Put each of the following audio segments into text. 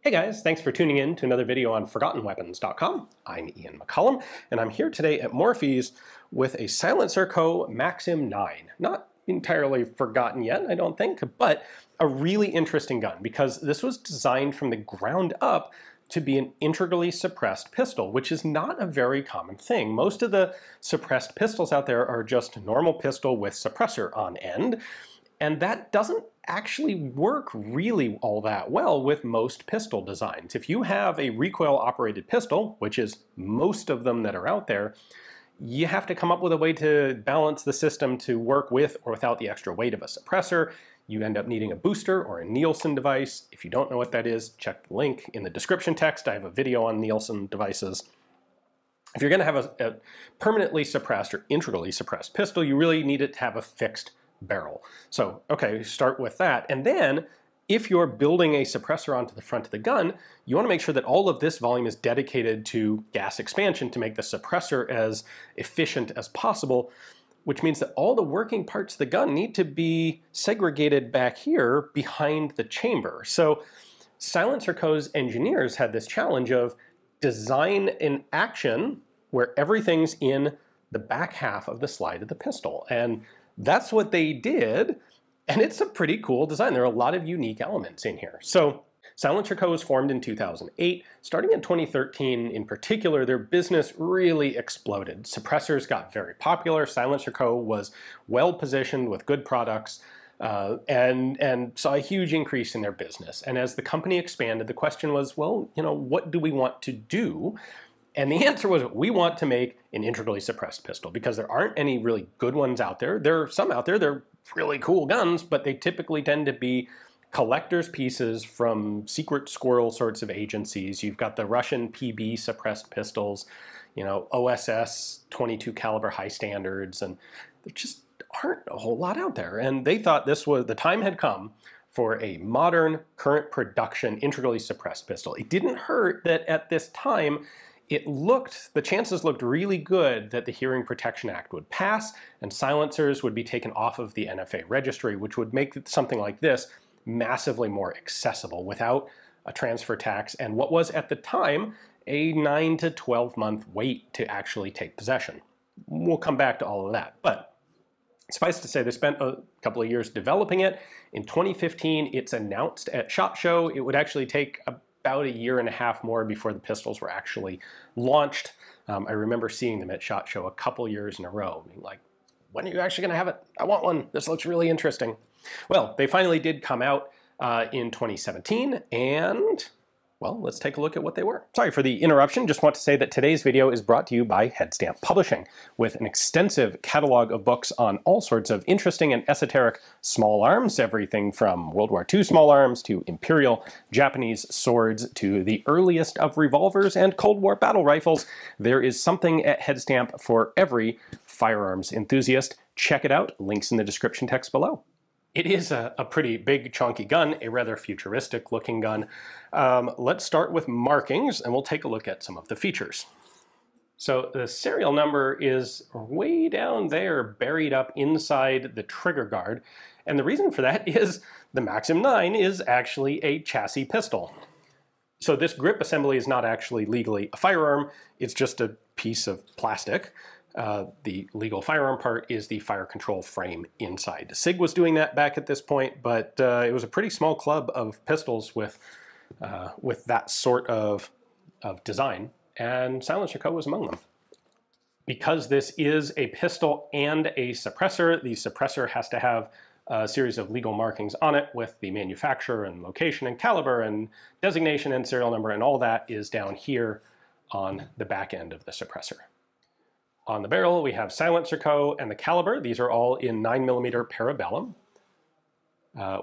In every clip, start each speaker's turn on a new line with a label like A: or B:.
A: Hey guys, thanks for tuning in to another video on ForgottenWeapons.com. I'm Ian McCollum, and I'm here today at Morphy's with a SilencerCo Maxim 9. Not entirely forgotten yet, I don't think, but a really interesting gun because this was designed from the ground up to be an integrally suppressed pistol, which is not a very common thing. Most of the suppressed pistols out there are just a normal pistol with suppressor on end, and that doesn't actually work really all that well with most pistol designs. If you have a recoil-operated pistol, which is most of them that are out there, you have to come up with a way to balance the system to work with or without the extra weight of a suppressor. You end up needing a booster or a Nielsen device. If you don't know what that is, check the link in the description text. I have a video on Nielsen devices. If you're going to have a permanently suppressed or integrally suppressed pistol, you really need it to have a fixed barrel. So, okay, start with that. And then, if you're building a suppressor onto the front of the gun, you want to make sure that all of this volume is dedicated to gas expansion to make the suppressor as efficient as possible, which means that all the working parts of the gun need to be segregated back here behind the chamber. So SilencerCo's engineers had this challenge of design an action where everything's in the back half of the slide of the pistol. And that's what they did, and it's a pretty cool design. There are a lot of unique elements in here. So SilencerCo was formed in 2008. Starting in 2013 in particular, their business really exploded. Suppressors got very popular. SilencerCo was well positioned with good products and saw a huge increase in their business. And as the company expanded, the question was, well, what do we want to do? And the answer was, we want to make an integrally suppressed pistol because there aren't any really good ones out there. There are some out there, they're really cool guns, but they typically tend to be collector's pieces from secret squirrel sorts of agencies. You've got the Russian PB suppressed pistols, OSS 22 caliber high standards, and there just aren't a whole lot out there. And they thought the time had come for a modern, current production, integrally suppressed pistol. It didn't hurt that at this time, the chances looked really good that the Hearing Protection Act would pass and silencers would be taken off of the NFA registry, which would make something like this massively more accessible without a transfer tax and what was at the time a 9 to 12 month wait to actually take possession. We'll come back to all of that, but suffice to say, they spent a couple of years developing it. In 2015, it's announced at SHOT Show. It would actually take about a year and a half more before the pistols were actually launched. I remember seeing them at SHOT Show a couple years in a row, being like, when are you actually going to have it? I want one. This looks really interesting. Well, they finally did come out in 2017, and well, let's take a look at what they were. Sorry for the interruption. Just want to say that today's video is brought to you by Headstamp Publishing, with an extensive catalog of books on all sorts of interesting and esoteric small arms, everything from World War II small arms to Imperial Japanese swords to the earliest of revolvers and Cold War battle rifles. There is something at Headstamp for every firearms enthusiast. Check it out. Links in the description text below. It is a pretty big, chunky gun, a rather futuristic looking gun. Let's start with markings, and we'll take a look at some of the features. So the serial number is way down there, buried up inside the trigger guard. And the reason for that is the Maxim 9 is actually a chassis pistol. So this grip assembly is not actually legally a firearm, it's just a piece of plastic. The legal firearm part is the fire control frame inside. SIG was doing that back at this point, but it was a pretty small club of pistols with that sort of design, and SilencerCo was among them. Because this is a pistol and a suppressor, the suppressor has to have a series of legal markings on it with the manufacturer and location and caliber and designation and serial number, and all that is down here on the back end of the suppressor. On the barrel, we have SilencerCo and the caliber. These are all in 9mm parabellum.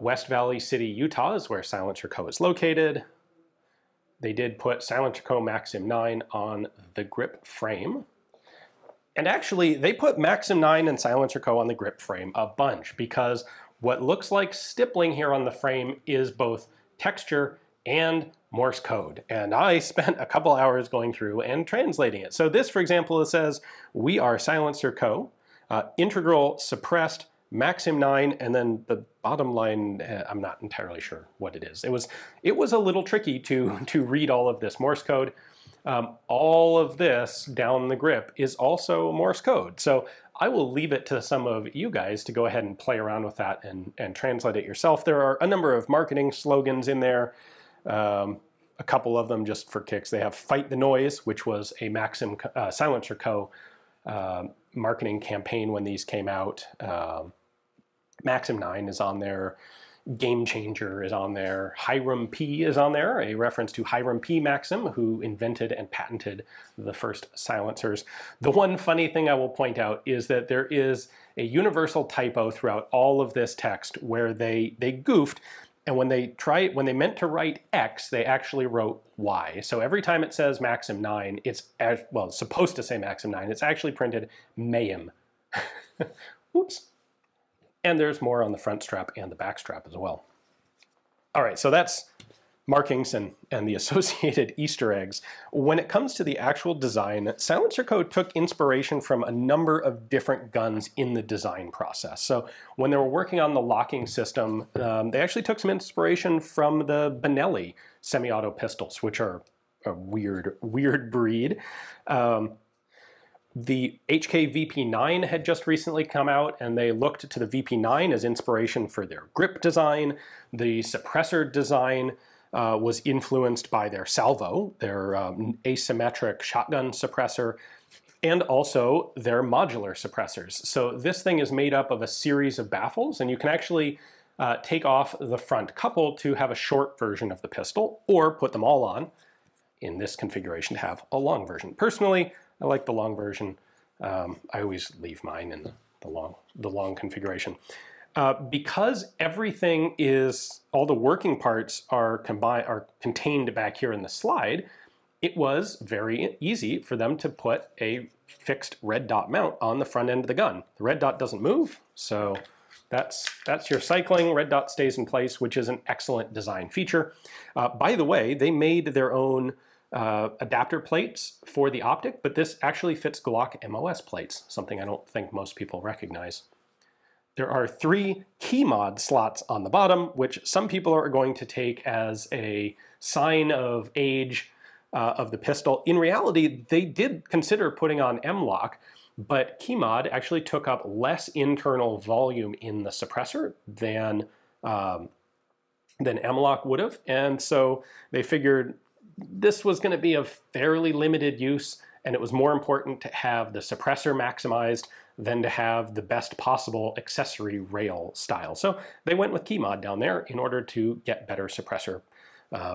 A: West Valley City, Utah is where SilencerCo is located. They did put SilencerCo Maxim 9 on the grip frame. And actually, they put Maxim 9 and SilencerCo on the grip frame a bunch because what looks like stippling here on the frame is both texture and Morse code. And I spent a couple hours going through and translating it. So this, for example, it says, we are SilencerCo, integral suppressed Maxim 9, and then the bottom line, I'm not entirely sure what it is. It was a little tricky to read all of this Morse code. All of this down the grip is also Morse code. So I will leave it to some of you guys to go ahead and play around with that and translate it yourself. There are a number of marketing slogans in there. A couple of them just for kicks. They have Fight the Noise, which was a Maxim SilencerCo marketing campaign when these came out. Maxim 9 is on there. Game Changer is on there. Hiram P is on there, a reference to Hiram P. Maxim, who invented and patented the first silencers. The one funny thing I will point out is that there is a universal typo throughout all of this text where they goofed, and when they meant to write X, they actually wrote Y. So every time it says Maxim 9, it's supposed to say Maxim 9. It's actually printed Mayhem. Oops. And there's more on the front strap and the back strap as well. All right, so that's markings and the associated Easter eggs. When it comes to the actual design, SilencerCo took inspiration from a number of different guns in the design process. So when they were working on the locking system, they actually took some inspiration from the Benelli semi-auto pistols, which are a weird breed. The HK VP9 had just recently come out, and they looked to the VP9 as inspiration for their grip design. The suppressor design was influenced by their salvo, their asymmetric shotgun suppressor, and also their modular suppressors. So this thing is made up of a series of baffles, and you can actually take off the front couple to have a short version of the pistol, or put them all on in this configuration to have a long version. Personally, I like the long version. I always leave mine in the long configuration. Because everything is, all the working parts are contained back here in the slide, it was very easy for them to put a fixed red dot mount on the front end of the gun. The red dot doesn't move, so that's your cycling. Red dot stays in place, which is an excellent design feature. By the way, they made their own adapter plates for the optic, but this actually fits Glock MOS plates, something I don't think most people recognize. There are 3 key mod slots on the bottom, which some people are going to take as a sign of age of the pistol. In reality, they did consider putting on M-Lock, but key mod actually took up less internal volume in the suppressor than M-Lock would have, and so they figured this was going to be of fairly limited use, and it was more important to have the suppressor maximized than to have the best possible accessory rail style. So they went with key mod down there in order to get better suppressor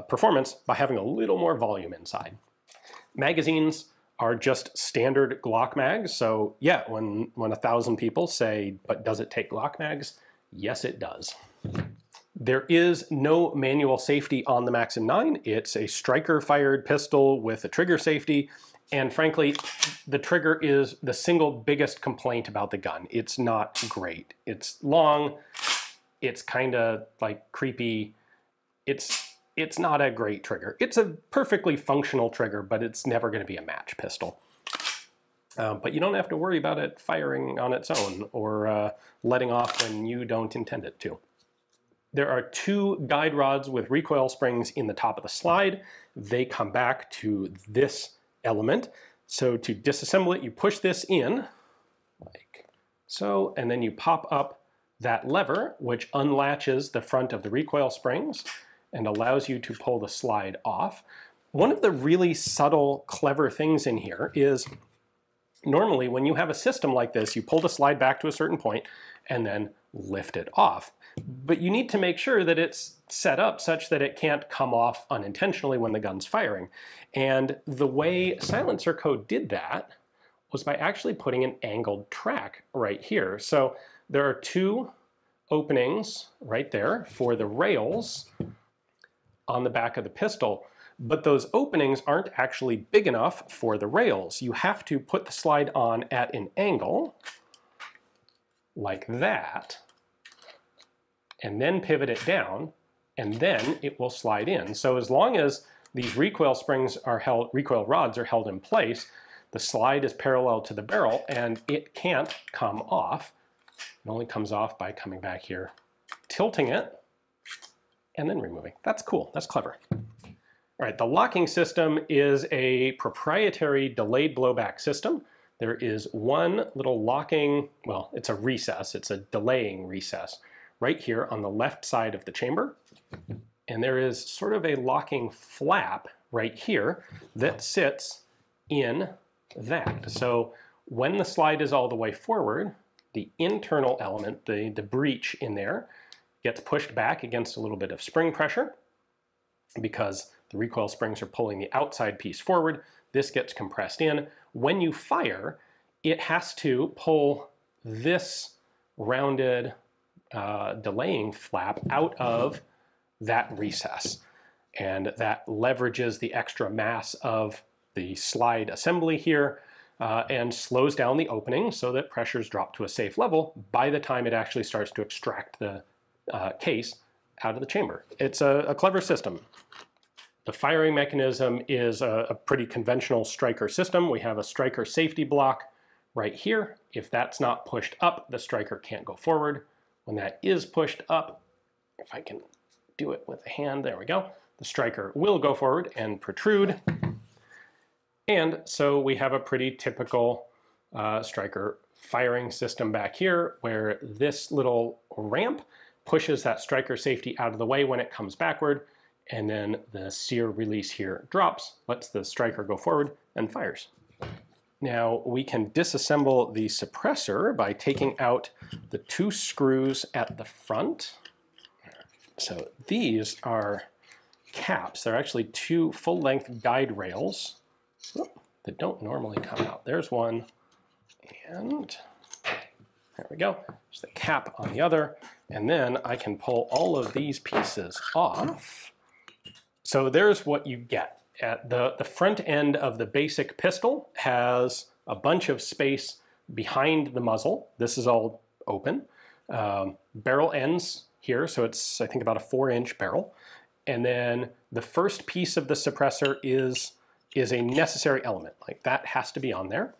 A: performance by having a little more volume inside. Magazines are just standard Glock mags, so yeah, when 1,000 people say, but does it take Glock mags? Yes, it does. There is no manual safety on the Maxim 9. It's a striker-fired pistol with a trigger safety, and frankly, the trigger is the single biggest complaint about the gun. It's not great. It's long, it's kind of like creepy. It's not a great trigger. It's a perfectly functional trigger, but it's never going to be a match pistol. But you don't have to worry about it firing on its own or letting off when you don't intend it to. There are 2 guide rods with recoil springs in the top of the slide. They come back to this element. So to disassemble it, you push this in, like so, and then you pop up that lever, which unlatches the front of the recoil springs and allows you to pull the slide off. One of the really subtle, clever things in here is normally when you have a system like this, you pull the slide back to a certain point and then lift it off. But you need to make sure that it's set up such that it can't come off unintentionally when the gun's firing. And the way SilencerCo did that was by actually putting an angled track right here. So there are 2 openings right there for the rails on the back of the pistol, but those openings aren't actually big enough for the rails. You have to put the slide on at an angle like that, and then pivot it down, and then it will slide in. So as long as these recoil springs are held, recoil rods are held in place, the slide is parallel to the barrel and it can't come off It only comes off by coming back here, tilting it, and then removing. That's cool, that's clever. All right, the locking system is a proprietary delayed blowback system. There is one little locking, well, it's a recess, it's a delaying recess right here on the left side of the chamber. And there is sort of a locking flap right here that sits in that. So when the slide is all the way forward, the internal element, the breech in there, gets pushed back against a little bit of spring pressure because the recoil springs are pulling the outside piece forward. This gets compressed in. When you fire, it has to pull this rounded delaying flap out of that recess. And that leverages the extra mass of the slide assembly here and slows down the opening so that pressures drop to a safe level by the time it actually starts to extract the case out of the chamber. It's a clever system. The firing mechanism is a pretty conventional striker system. We have a striker safety block right here. If that's not pushed up, the striker can't go forward. When that is pushed up, if I can do it with a hand, there we go, the striker will go forward and protrude. And so we have a pretty typical striker firing system back here where this little ramp pushes that striker safety out of the way when it comes backward, and then the sear release here drops, lets the striker go forward, and fires. Now we can disassemble the suppressor by taking out the two screws at the front. So these are caps. They're actually two full-length guide rails that don't normally come out. There's one, and there we go. There's the cap on the other, and then I can pull all of these pieces off. So there's what you get. At the front end of the basic pistol has a bunch of space behind the muzzle. This is all open. Barrel ends here, so it's, I think, about a 4-inch barrel. And then the first piece of the suppressor is a necessary element. Like, that has to be on there.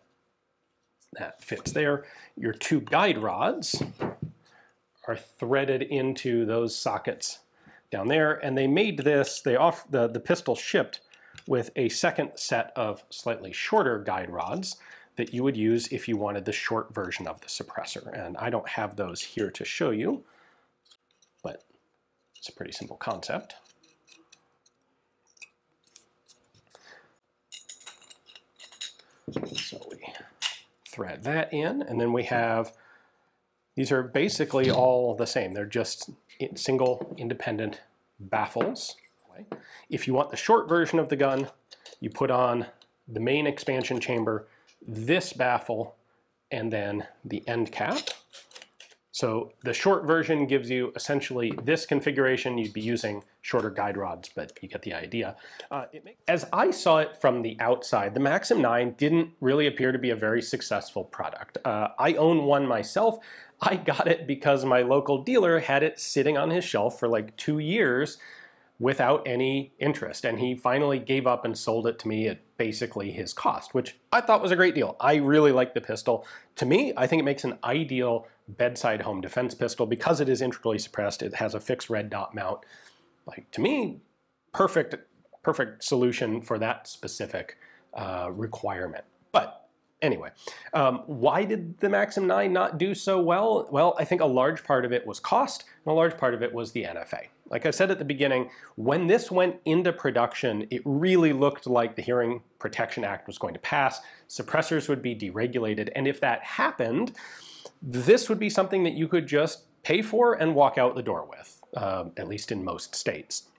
A: That fits there. Your two guide rods are threaded into those sockets down there, and they made this, the pistol shipped with a second set of slightly shorter guide rods that you would use if you wanted the short version of the suppressor. And I don't have those here to show you, but it's a pretty simple concept. So we thread that in, and then we have, these are basically all the same. They're just single independent baffles. If you want the short version of the gun, you put on the main expansion chamber, this baffle, and then the end cap. So the short version gives you essentially this configuration. You'd be using shorter guide rods, but you get the idea. As I saw it from the outside, the Maxim 9 didn't really appear to be a very successful product. I own one myself. I got it because my local dealer had it sitting on his shelf for like 2 years without any interest, and he finally gave up and sold it to me at basically his cost, which I thought was a great deal. I really like the pistol. To me, I think it makes an ideal bedside home defense pistol because it is integrally suppressed. It has a fixed red dot mount. Like, to me, perfect solution for that specific requirement. But anyway, why did the Maxim 9 not do so well? Well, I think a large part of it was cost, and a large part of it was the NFA. Like I said at the beginning, when this went into production, it really looked like the Hearing Protection Act was going to pass. Suppressors would be deregulated, and if that happened, this would be something that you could just pay for and walk out the door with, at least in most states.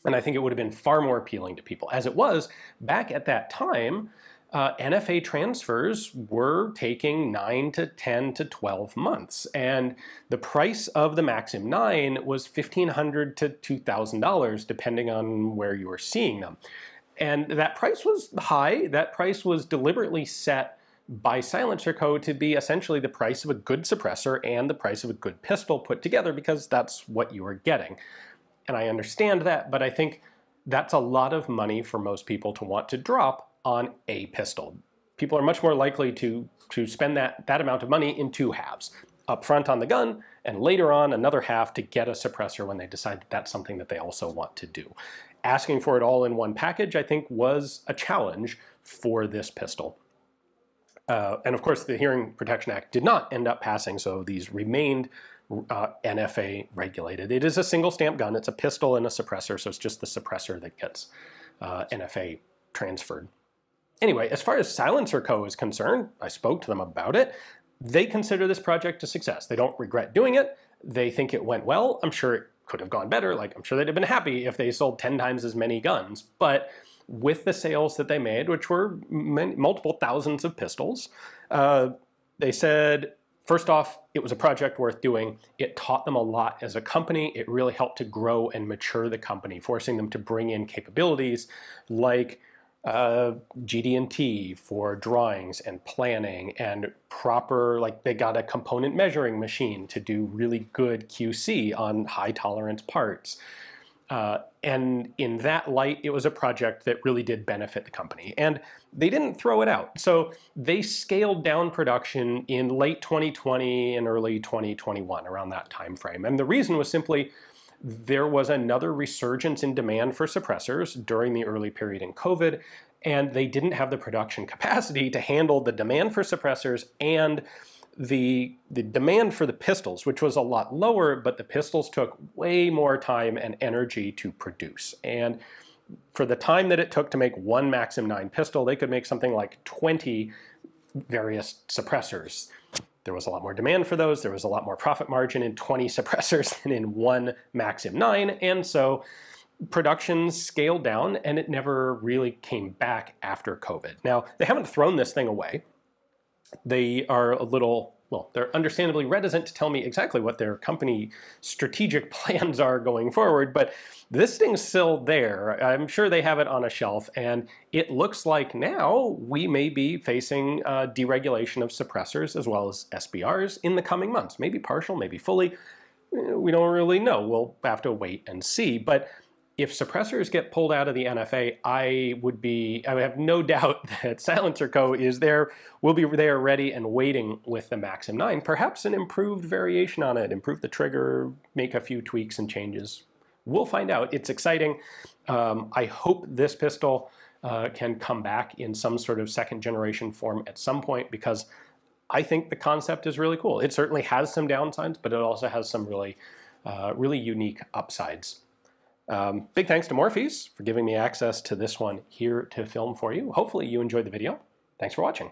A: And I think it would have been far more appealing to people. As it was, back at that time, NFA transfers were taking 9 to 10 to 12 months. And the price of the Maxim 9 was $1,500 to $2,000, depending on where you were seeing them. And that price was high. That price was deliberately set by SilencerCo to be essentially the price of a good suppressor and the price of a good pistol put together, because that's what you were getting. And I understand that, but I think that's a lot of money for most people to want to drop on a pistol. People are much more likely to spend that amount of money in two halves. up front on the gun, and later on another half to get a suppressor when they decide that that's something that they also want to do. Asking for it all in one package, I think, was a challenge for this pistol. And of course, the Hearing Protection Act did not end up passing, so these remained NFA regulated. It is a single stamp gun. It's a pistol and a suppressor, so it's just the suppressor that gets NFA transferred. Anyway, as far as SilencerCo is concerned, I spoke to them about it. They consider this project a success. They don't regret doing it. They think it went well. I'm sure it could have gone better. Like, I'm sure they'd have been happy if they sold 10 times as many guns. But with the sales that they made, which were multiple thousands of pistols, they said, first off, it was a project worth doing. It taught them a lot as a company. It really helped to grow and mature the company, forcing them to bring in capabilities like GD&T for drawings and planning, and proper, like, they got a component measuring machine to do really good QC on high tolerance parts. And in that light, it was a project that really did benefit the company. And they didn't throw it out. So they scaled down production in late 2020 and early 2021, around that time frame. And the reason was simply there was another resurgence in demand for suppressors during the early period in COVID, and they didn't have the production capacity to handle the demand for suppressors and the demand for the pistols, which was a lot lower, but the pistols took way more time and energy to produce. And for the time that it took to make one Maxim 9 pistol, they could make something like 20 various suppressors. There was a lot more demand for those. There was a lot more profit margin in 20 suppressors than in one Maxim 9. And so production scaled down, and it never really came back after COVID. Now, they haven't thrown this thing away. They are a little, well, they're understandably reticent to tell me exactly what their company strategic plans are going forward, but this thing's still there. I'm sure they have it on a shelf, and it looks like now we may be facing deregulation of suppressors as well as SBRs in the coming months. Maybe partial, maybe fully. We don't really know. We'll have to wait and see. But if suppressors get pulled out of the NFA, I would have no doubt that SilencerCo is there, will be there ready and waiting with the Maxim 9, perhaps an improved variation on it, improve the trigger, make a few tweaks and changes. We'll find out. It's exciting. I hope this pistol can come back in some sort of second generation form at some point, because I think the concept is really cool. It certainly has some downsides, but it also has some really, really unique upsides. Big thanks to Morpheus for giving me access to this one here to film for you. Hopefully you enjoyed the video. Thanks for watching.